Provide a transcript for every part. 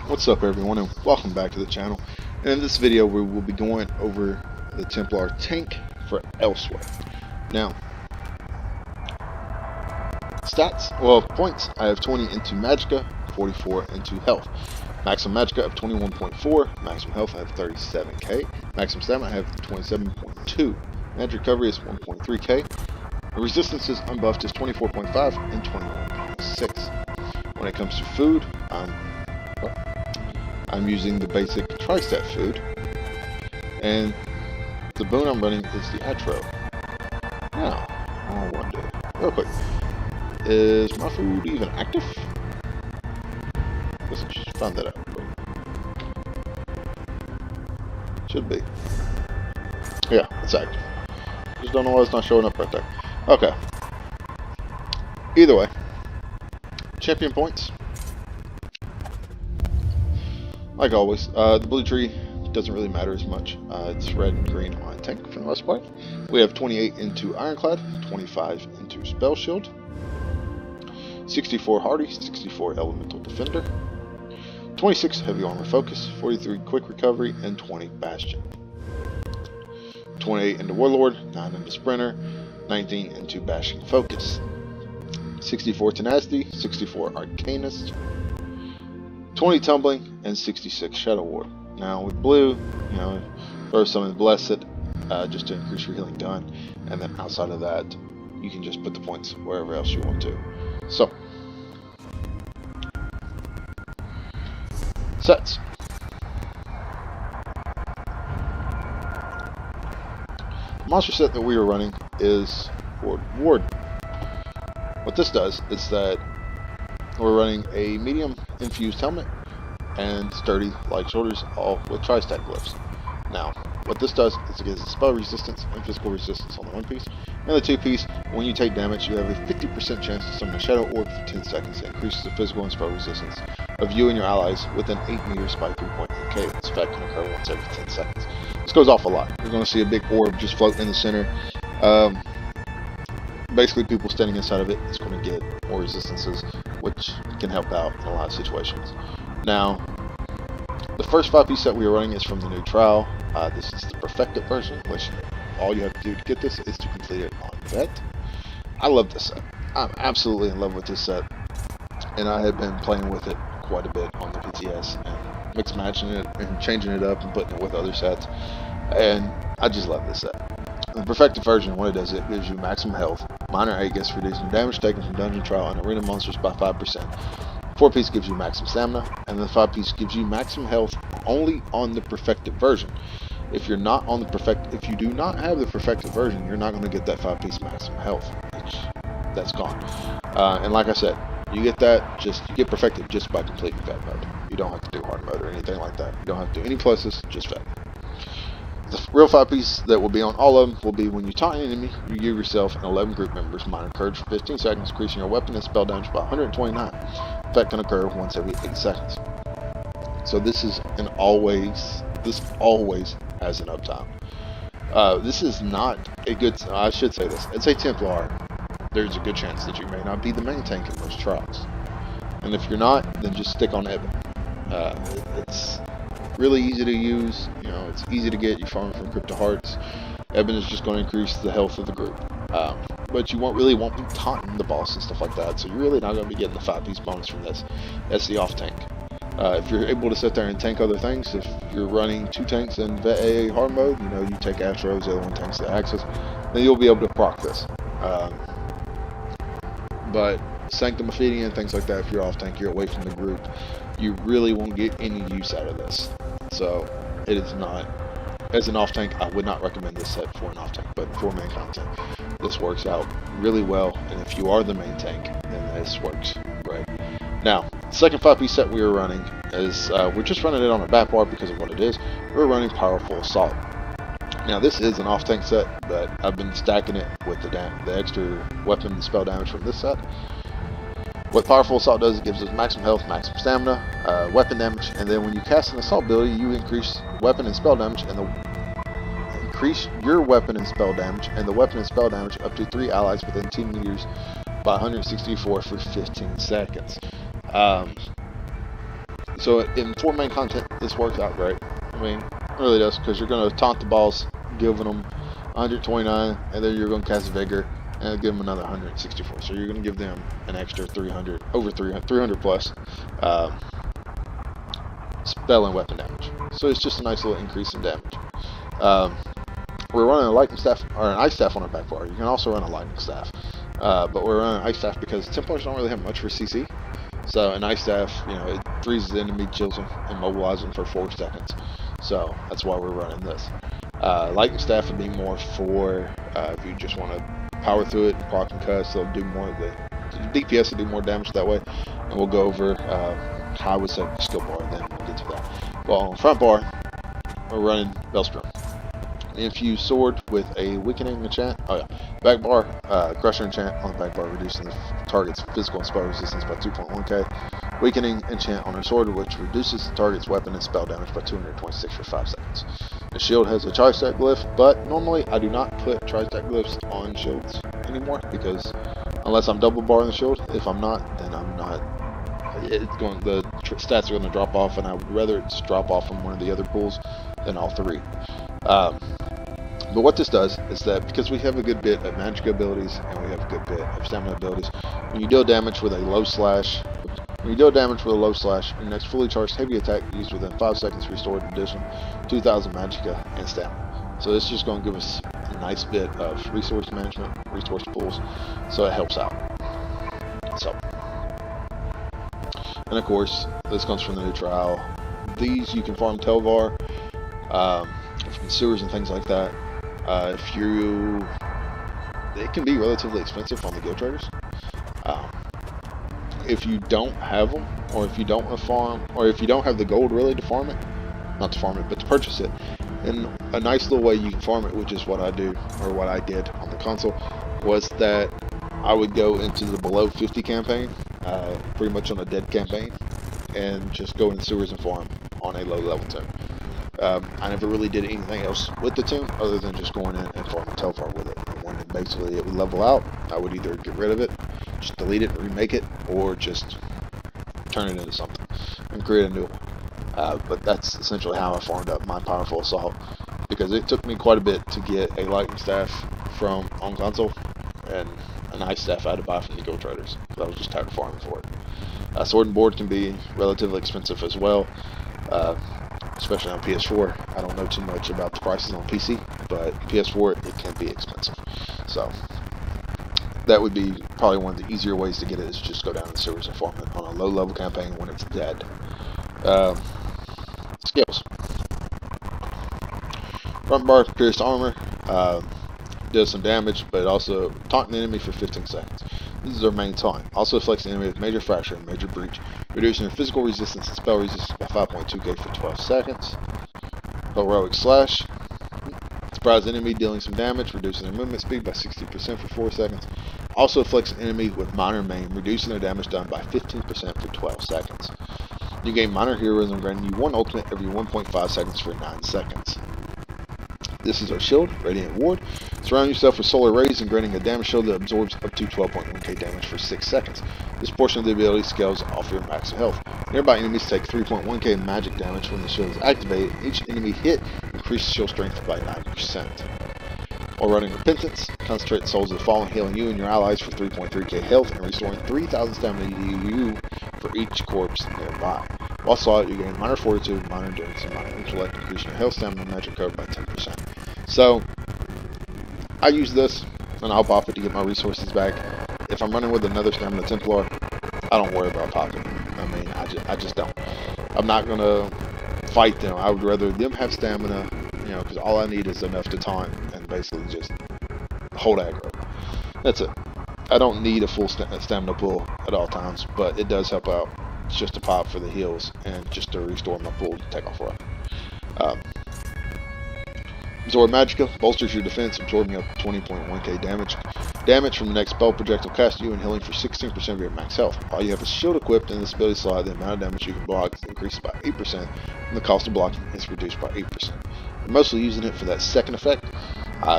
What's up everyone, and welcome back to the channel. And in this video we will be going over the Templar tank for Elsweyr. Now, stats, well, points, I have 20 into Magicka, 44 into health. Maximum Magicka of 21.4, maximum health I have 37k, maximum stamina I have 27.2, magic recovery is 1.3k, the resistance is unbuffed is 24.5 and 21.6. When it comes to food, I'm using the basic tri-stat food, and the boon I'm running is the Atro. Now, I wonder, real quick, is my food even active? Let's just find that out real quick. Should be. Yeah, it's active. Just don't know why it's not showing up right there. Okay. Either way, champion points. Like always, the blue tree doesn't really matter as much. It's red and green on tank for the most part. We have 28 into Ironclad, 25 into Spell Shield, 64 Hardy, 64 Elemental Defender, 26 Heavy Armor Focus, 43 Quick Recovery, and 20 Bastion. 28 into Warlord, 9 into Sprinter, 19 into Bashing Focus, 64 Tenacity, 64 Arcanist, 20 Tumbling, and 66 Shadow Ward. Now with blue, throw some in Blessed, just to increase your healing done, and then outside of that, you can just put the points wherever else you want to. So, sets. The monster set that we are running is for Ward. What this does is that we're running a medium infused helmet and sturdy light shoulders, all with tri-stack glyphs. Now, what this does is it gives spell resistance and physical resistance on the one piece, and the two piece, when you take damage, you have a 50% chance to summon a Shadow Orb for 10 seconds. It increases the physical and spell resistance of you and your allies within 8 meters by 3.8k. This effect can occur once every 10 seconds. This goes off a lot. You're going to see a big orb just float in the center. Basically, people standing inside of it is going to get more resistances, which can help out in a lot of situations. Now, the first 5-piece set we are running is from the new trial. This is the perfected version, which all you have to do to get this is to complete it on vet. I love this set. I'm absolutely in love with this set, and I have been playing with it quite a bit on the PTS and mix matching it and changing it up and putting it with other sets, and I just love this set. The perfected version, what it does, it gives you maximum health, minor Aegis, reducing damage taken from dungeon trial and arena monsters by 5%. 4-piece gives you maximum stamina, and the 5-piece gives you maximum health only on the perfected version. If you do not have the perfected version, you're not going to get that 5-piece maximum health. That's gone. And like I said, you get perfected just by completing vet mode. You don't have to do hard mode or anything like that. You don't have to do any pluses, just vet. The real 5-piece that will be on all of them will be when you taunt an enemy, you give yourself and 11 group members minor courage for 15 seconds, increasing your weapon and spell damage by 129. Effect can occur once every 8 seconds. So this is this always has an uptime. This is not a good, I should say this, it's a Templar. There's a good chance that you may not be the main tank in most trials. And if you're not, then just stick on Eben. It's really easy to use, it's easy to get, you farm from Crypto Hearts. Eben is just going to increase the health of the group. But you won't really be taunting the boss and stuff like that, so you're really not going to be getting the 5-piece bonus from this. That's the off tank. If you're able to sit there and tank other things, if you're running 2 tanks in Vet AA hard mode, you take Astros, the other one tanks the Axis, then you'll be able to proc this. But Sanctum Ophidian and things like that, if you're off tank, you're away from the group, you really won't get any use out of this. So it is not, as an off tank, I would not recommend this set for an off tank, but for main content, this works out really well. And if you are the main tank, then this works great. Now, the second 5-piece set we are running is, we're just running it on a bat bar because of what it is. We're running Powerful Assault. Now, this is an off tank set, but I've been stacking it with the extra weapon and spell damage from this set. What Powerful Assault does, it gives us maximum health, maximum stamina, weapon damage, and then when you cast an assault ability, you increase weapon and spell damage, and increase your weapon and spell damage, and the weapon and spell damage up to 3 allies within 10 meters by 164 for 15 seconds. So in 4 main content, this works out great. I mean, it really does, because you're going to taunt the boss, giving them 129, and then you're going to cast Vigor, and give them another 164. So you're going to give them an extra 300, over 300 plus spell and weapon damage. So it's just a nice little increase in damage. We're running a lightning staff, or an ice staff on our back bar. You can also run a lightning staff. But we're running an ice staff because Templars don't really have much for CC. So an ice staff, you know, it freezes the enemy, chills them, and mobilizes them for 4 seconds. So that's why we're running this. Lightning staff would be more for if you just want to power through it and proc and cuss. They'll do more of the DPS will do more damage that way. And we'll go over how I would set the skill bar, and then we'll get to that. Well, on the front bar, we're running Bellstrom. Infused sword with a weakening enchant. Oh yeah, back bar, crusher enchant on the back bar, reducing the target's physical and spell resistance by 2.1k. Weakening enchant on her sword, which reduces the target's weapon and spell damage by 226 for 5 seconds. The shield has a tri-stack glyph, but normally I do not put tri-stack glyphs on shields anymore, because unless I'm double barring the shield, if I'm not, then I'm not. It's going. The stats are going to drop off, and I would rather it's drop off from one of the other pools than all 3. But what this does is that because we have a good bit of magic abilities and we have a good bit of stamina abilities, when you deal damage with a low slash, your next fully charged heavy attack used within 5 seconds restored an additional 2,000 magicka and stamina. So this is just going to give us a nice bit of resource management, resource pools, so it helps out. So, and of course, this comes from the new trial. These you can farm Telvar from sewers and things like that. It can be relatively expensive on the guild traders. If you don't have them, or if you don't want to farm, or if you don't have the gold really to farm it, not to farm it, but to purchase it, and a nice little way you can farm it, which is what I do, or what I did on the console, was that I would go into the below 50 campaign, pretty much on a dead campaign, and just go in the sewers and farm on a low level tune. I never really did anything else with the tune other than just going in and farming Telvar with it. And when basically it would level out, I would either get rid of it, just delete it, remake it, or just turn it into something and create a new one. But that's essentially how I farmed up my powerful assault, because it took me quite a bit to get a lightning staff from on console, and an ice staff I had to buy from the guild traders. So I was just tired of farming for it. Sword and board can be relatively expensive as well. Especially on PS4. I don't know too much about the prices on PC, but PS4 it can be expensive. So that would be probably one of the easier ways to get it, is just go down in the sewers and farm it on a low level campaign when it's dead. Skills. Front bar pierced armor, does some damage, but also taunt the enemy for 15 seconds. This is our main taunt. Also afflicts the enemy with major fracture and major breach, reducing their physical resistance and spell resistance by 5.2k for 12 seconds. Heroic slash. Surprise enemy, dealing some damage, reducing their movement speed by 60% for 4 seconds. Also afflicts an enemy with minor maim, reducing their damage done by 15% for 12 seconds. You gain minor heroism, granting you 1 ultimate every 1.5 seconds for 9 seconds. This is our shield, Radiant Ward. Surround yourself with solar rays and granting a damage shield that absorbs up to 12.1k damage for 6 seconds. This portion of the ability scales off your max health. Nearby enemies take 3.1k magic damage when the shield is activated. Each enemy hit increases shield strength by 90%. While running Repentance, concentrate the souls of the fallen, healing you and your allies for 3.3k health and restoring 3,000 stamina to you for each corpse nearby. While Solid, you gain minor fortitude, minor endurance, and minor intellect, increasing your health, stamina, and magic code by 10%. So, I use this, and I'll pop it to get my resources back. If I'm running with another stamina Templar, I don't worry about popping. I mean, I just don't. I'm not going to fight them. I would rather them have stamina, you know, because all I need is enough to taunt and basically just hold aggro. That's it. I don't need a full stamina pool at all times, but it does help out. It's just a pop for the heals and just to restore my pool to take off run. Absorb Magicka bolsters your defense, absorbing up to 20.1k damage. Damage from the next spell projectile cast you and healing for 16% of your max health. While you have a shield equipped in this ability slot, the amount of damage you can block increases by 8%, and the cost of blocking is reduced by 8%. We're mostly using it for that second effect,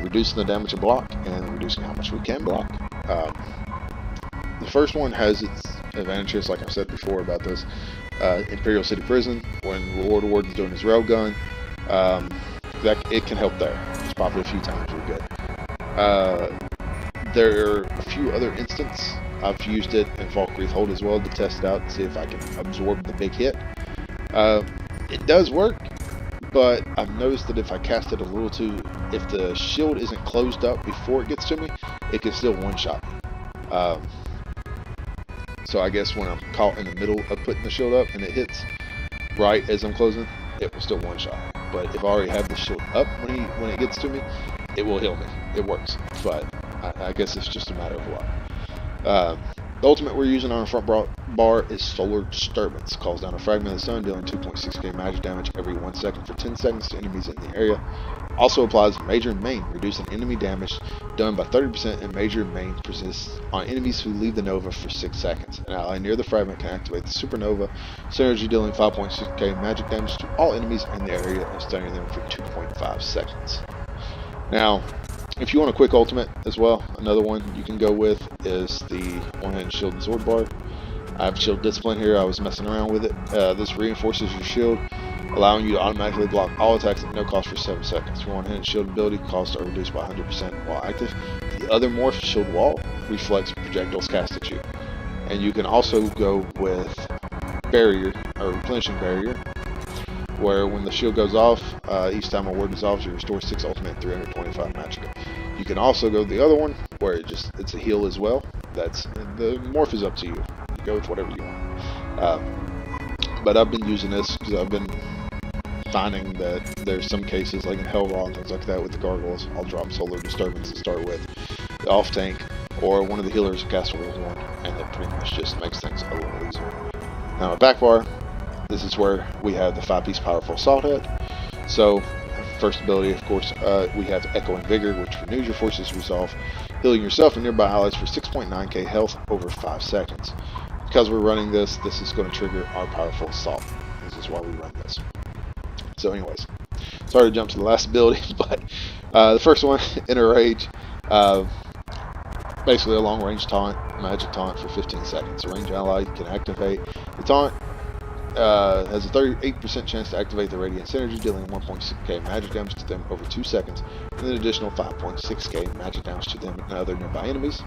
reducing the damage of block and reducing how much we can block. The first one has its advantages, like I've said before about this. Imperial City Prison, when Lord Warden's doing his railgun, that it can help there. Just pop it a few times, we're good. There are a few other instances. I've used it in Valkyrie's Hold as well to test it out and see if I can absorb the big hit. It does work, but I've noticed that if I cast it a little too, if the shield isn't closed up before it gets to me, it can still one-shot me. So I guess when I'm caught in the middle of putting the shield up and it hits right as I'm closing, it will still one-shot me. But if I already have the shield up when it gets to me, it will heal me. It works, but I guess it's just a matter of luck. The ultimate we're using on our front bar is Solar Disturbance. Calls down a fragment of the sun, dealing 2.6k magic damage every 1 second for 10 seconds to enemies in the area. Also applies Major and Main, reducing enemy damage done by 30%, and Major and Main persists on enemies who leave the Nova for 6 seconds. An ally near the fragment can activate the Supernova Synergy, dealing 5.6k magic damage to all enemies in the area and stunning them for 2.5 seconds. Now, if you want a quick ultimate as well, another one you can go with is the one-handed shield and sword bar. I have Shield Discipline here. I was messing around with it. This reinforces your shield, allowing you to automatically block all attacks at no cost for 7 seconds. Your one-handed shield ability costs are reduced by 100% while active. The other morph, Shield Wall, reflects projectiles cast at you. And you can also go with Barrier, or Replenishing Barrier, where when the shield goes off, each time a ward dissolves, you restore 6 ultimate and 325 magicka. You can also go the other one, where it's a heal as well. The morph is up to you. You go with whatever you want. But I've been using this because I've been finding that there's some cases, like in Hellraw and things like that with the gargoyles, I'll drop Solar Disturbance to start with, the off tank, or one of the healers cast a one, and it pretty much just makes things a little easier. Now, my back bar, this is where we have the 5-piece Powerful Assault Head. So, first ability, of course, we have Echoing Vigor, which renews your forces resolve, healing yourself and nearby allies for 6.9k health over 5 seconds. Because we're running this is going to trigger our Powerful Assault. This is why we run this. So anyways, sorry to jump to the last ability, but the first one, Inner Rage, basically a long-range taunt, magic taunt for 15 seconds. A ranged ally can activate the taunt. Has a 38% chance to activate the Radiant Synergy, dealing 1.6k magic damage to them over 2 seconds, and an additional 5.6k magic damage to them and other nearby enemies.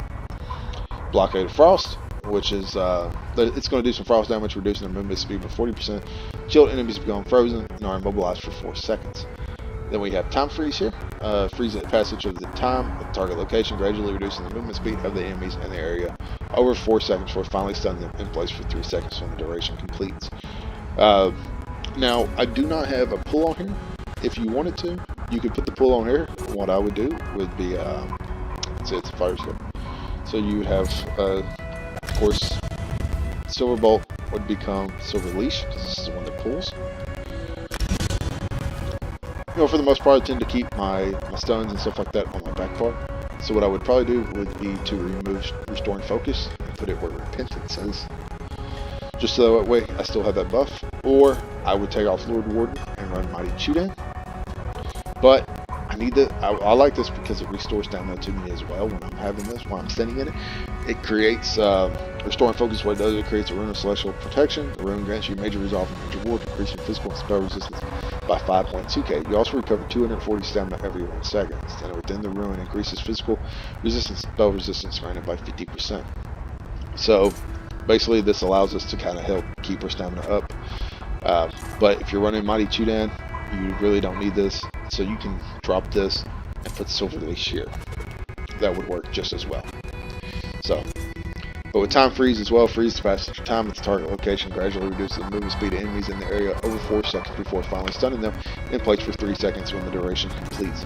Blockade of Frost, which is it's going to do some frost damage, reducing their movement speed by 40%. Chilled enemies become frozen and are immobilized for 4 seconds. Then we have Time Freeze here. Freeze the passage of the time at the target location, gradually reducing the movement speed of the enemies in the area over 4 seconds before finally stunning them in place for 3 seconds when the duration completes. Now, I do not have a pull on here. If you wanted to, you could put the pull on here. What I would do would be, let's say it's a fire skill. So you would have, of course, Silver Bolt would become Silver Leash, because this is the one that pulls. You know, for the most part, I tend to keep my stuns and stuff like that on my back bar. So what I would probably do would be to remove Restoring Focus and put it where Repentance is. Just so that way I still have that buff. Or I would take off Lord Warden and run Mighty Chudan. But I need that. I like this because it restores stamina to me as well when I'm having this, while I'm standing in it. It creates Restoring Focus. What it does, it creates a Rune of Celestial Protection. The rune grants you major resolve and major ward, increasing physical and spell resistance by 5.2k. You also recover 240 stamina every 1 second. And within the rune, increases physical resistance, spell resistance granted by 50%. So basically, this allows us to kind of help keep our stamina up. But if you're running Mighty Chudan, you really don't need this. So you can drop this and put Silver Leash here. That would work just as well. So, but with Time Freeze as well, freeze the passage of time at the target location, gradually reduces the movement speed of enemies in the area over 4 seconds before finally stunning them in place for 3 seconds when the duration completes.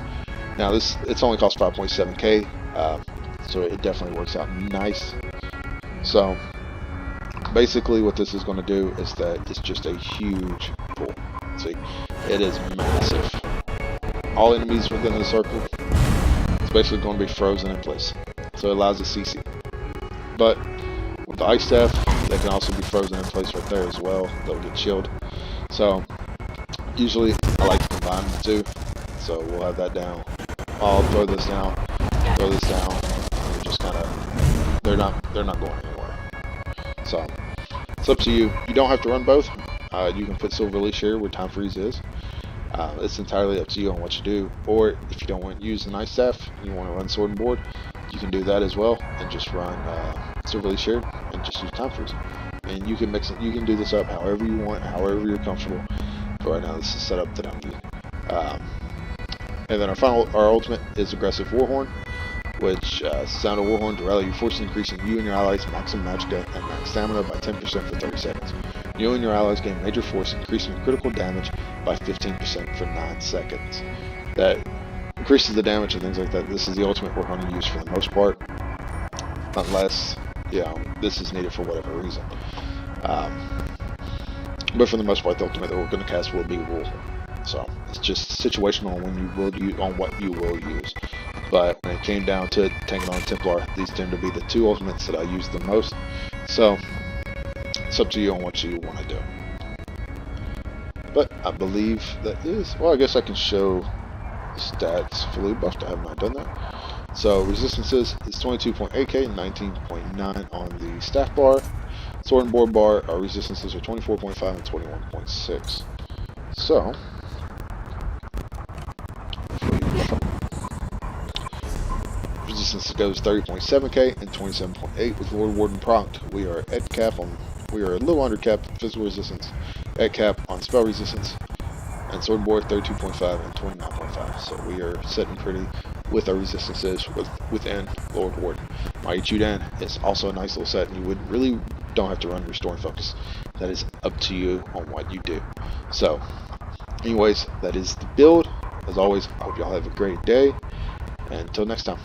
Now it's only cost 5.7k, so it definitely works out nice. So basically what this is going to do is that it's just a huge pull. See, it is massive. All enemies within the circle, it's basically going to be frozen in place. So it allows a CC. But with the Ice Staff, they can also be frozen in place right there as well. They'll get chilled. So usually I like to combine the two. So we'll have that down. I'll throw this down, and just kind of, they're not going anywhere. So It's up to you. You don't have to run both. You can put Silver Leash here where Time Freeze is. It's entirely up to you on what you do. Or if you don't want to use the Ice Staff and you want to run Sword and Board, you can do that as well and just run Silver Leash here and just use Time Freeze. And you can mix it. You can do this up however you want, however you're comfortable. But right now, this is set up that I'm using. And then our ultimate is Aggressive Warhorn, which sound a Warhorn to rally your force, increasing you and your allies' maximum magic and max stamina by 10% for 30 seconds. You and your allies gain major force, increasing your critical damage by 15% for 9 seconds. That increases the damage and things like that. This is the ultimate we're going to use for the most part, unless, you know, this is needed for whatever reason. But for the most part, the ultimate that we're going to cast will be Warhorn. So it's just situational on when you will use, on what you will use. But when it came down to taking on Templar, these tend to be the two ultimates that I use the most. So it's up to you on what you want to do. But I believe that is, well, I guess I can show the stats fully buffed. I have not done that. So resistances is 22.8k and 19.9 on the staff bar. Sword and board bar, our resistances are 24.5 and 21.6. So resistance goes 30.7k and 27.8 with Lord Warden Prompt. We are at cap on, we are a little under cap physical resistance, at cap on spell resistance, and sword and board 32.5 and 29.5. So we are sitting pretty with our resistances within Lord Warden. Mighty Chudan is also a nice little set, and you would really don't have to run Restore and Focus. That is up to you on what you do. So anyways, that is the build. As always, I hope y'all have a great day, and until next time.